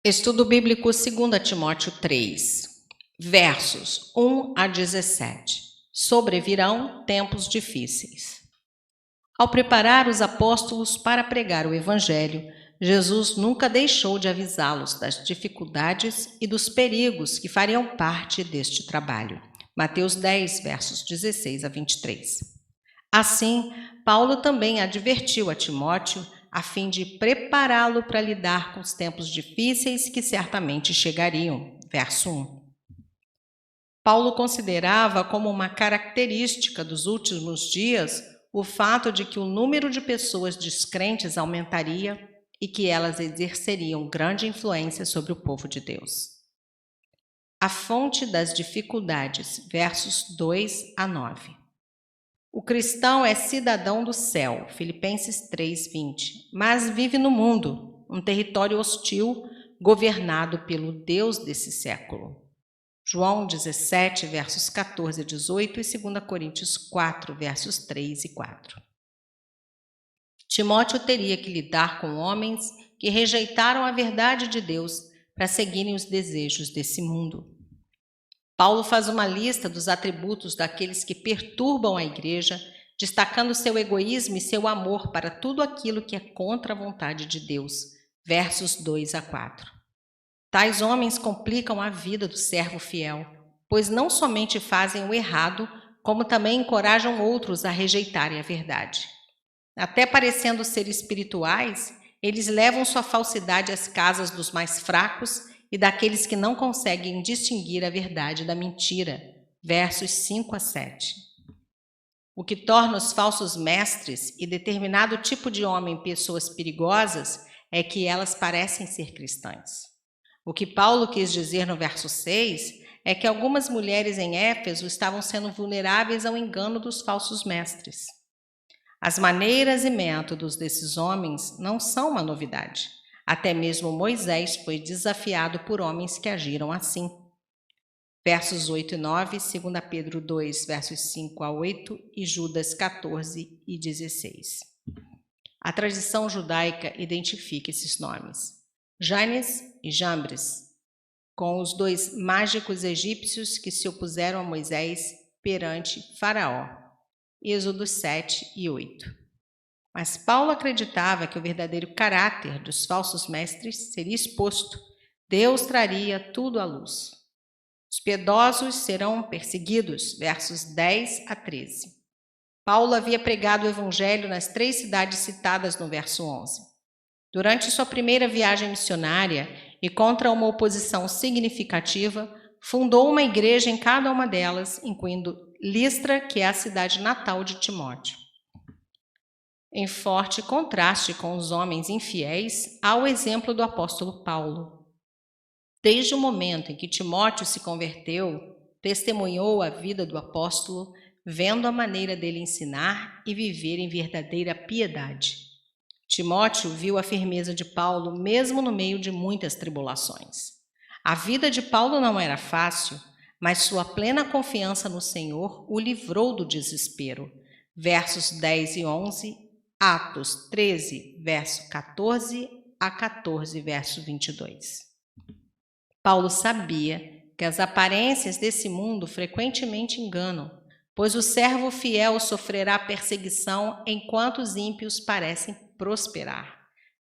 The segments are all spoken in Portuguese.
Estudo Bíblico 2 Timóteo 3, versos 1 a 17. Sobrevirão tempos difíceis. Ao preparar os apóstolos para pregar o Evangelho, Jesus nunca deixou de avisá-los das dificuldades e dos perigos que fariam parte deste trabalho. Mateus 10, versos 16 a 23. Assim, Paulo também advertiu a Timóteo a fim de prepará-lo para lidar com os tempos difíceis que certamente chegariam. Verso 1. Paulo considerava como uma característica dos últimos dias o fato de que o número de pessoas descrentes aumentaria e que elas exerceriam grande influência sobre o povo de Deus. A fonte das dificuldades, versos 2 a 9. O cristão é cidadão do céu, Filipenses 3:20, mas vive no mundo, um território hostil, governado pelo Deus desse século. João 17, versos 14 a 18 e 2 Coríntios 4, versos 3 e 4. Timóteo teria que lidar com homens que rejeitaram a verdade de Deus para seguirem os desejos desse mundo. Paulo faz uma lista dos atributos daqueles que perturbam a igreja, destacando seu egoísmo e seu amor para tudo aquilo que é contra a vontade de Deus. Versos 2 a 4. Tais homens complicam a vida do servo fiel, pois não somente fazem o errado, como também encorajam outros a rejeitarem a verdade. Até parecendo ser espirituais, eles levam sua falsidade às casas dos mais fracos e daqueles que não conseguem distinguir a verdade da mentira. Versos 5 a 7. O que torna os falsos mestres e determinado tipo de homem pessoas perigosas é que elas parecem ser cristãs. O que Paulo quis dizer no verso 6 é que algumas mulheres em Éfeso estavam sendo vulneráveis ao engano dos falsos mestres. As maneiras e métodos desses homens não são uma novidade. Até mesmo Moisés foi desafiado por homens que agiram assim. Versos 8 e 9, 2 Pedro 2, versos 5 a 8 e Judas 14 e 16. A tradição judaica identifica esses nomes, Janes e Jambres, com os dois mágicos egípcios que se opuseram a Moisés perante Faraó. Êxodo 7 e 8. Mas Paulo acreditava que o verdadeiro caráter dos falsos mestres seria exposto. Deus traria tudo à luz. Os piedosos serão perseguidos, versos 10 a 13. Paulo havia pregado o evangelho nas 3 cidades citadas no verso 11. Durante sua primeira viagem missionária e contra uma oposição significativa, fundou uma igreja em cada uma delas, incluindo Listra, que é a cidade natal de Timóteo. Em forte contraste com os homens infiéis, há o exemplo do apóstolo Paulo. Desde o momento em que Timóteo se converteu, testemunhou a vida do apóstolo, vendo a maneira dele ensinar e viver em verdadeira piedade. Timóteo viu a firmeza de Paulo mesmo no meio de muitas tribulações. A vida de Paulo não era fácil, mas sua plena confiança no Senhor o livrou do desespero. Versos 10 e 11, Atos 13, verso 14 a 14, verso 22. Paulo sabia que as aparências desse mundo frequentemente enganam, pois o servo fiel sofrerá perseguição enquanto os ímpios parecem prosperar.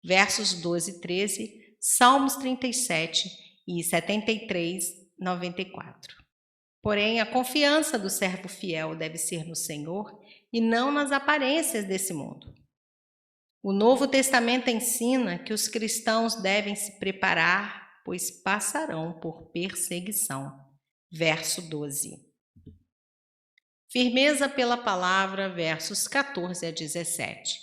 Versos 12 e 13, Salmos 37 e 73, 94. Porém, a confiança do servo fiel deve ser no Senhor e não nas aparências desse mundo. O Novo Testamento ensina que os cristãos devem se preparar, pois passarão por perseguição. Verso 12. Firmeza pela palavra, versos 14 a 17.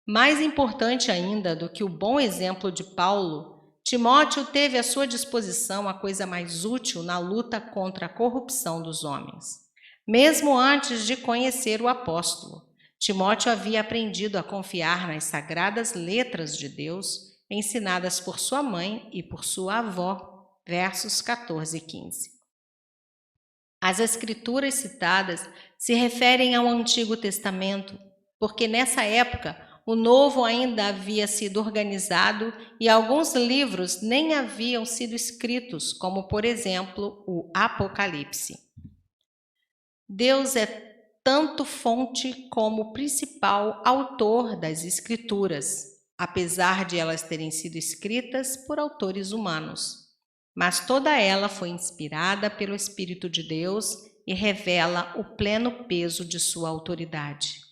Mais importante ainda do que o bom exemplo de Paulo, Timóteo teve à sua disposição a coisa mais útil na luta contra a corrupção dos homens. Mesmo antes de conhecer o apóstolo, Timóteo havia aprendido a confiar nas sagradas letras de Deus, ensinadas por sua mãe e por sua avó, versos 14 e 15. As escrituras citadas se referem ao Antigo Testamento, porque nessa época o novo ainda havia sido organizado e alguns livros nem haviam sido escritos, como, por exemplo, o Apocalipse. Deus é tanto fonte como principal autor das Escrituras, apesar de elas terem sido escritas por autores humanos. Mas toda ela foi inspirada pelo Espírito de Deus e revela o pleno peso de sua autoridade.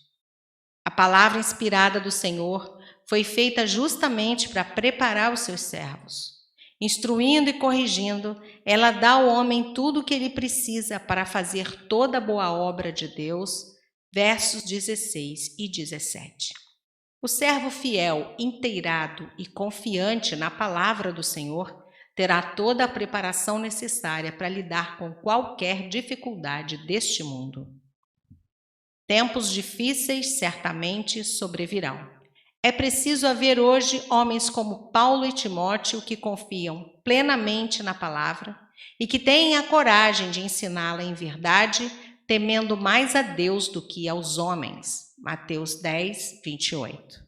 A palavra inspirada do Senhor foi feita justamente para preparar os seus servos. Instruindo e corrigindo, ela dá ao homem tudo o que ele precisa para fazer toda a boa obra de Deus. Versos 16 e 17. O servo fiel, inteirado e confiante na palavra do Senhor terá toda a preparação necessária para lidar com qualquer dificuldade deste mundo. Tempos difíceis certamente sobrevirão. É preciso haver hoje homens como Paulo e Timóteo que confiam plenamente na palavra e que têm a coragem de ensiná-la em verdade, temendo mais a Deus do que aos homens. Mateus 10, 28.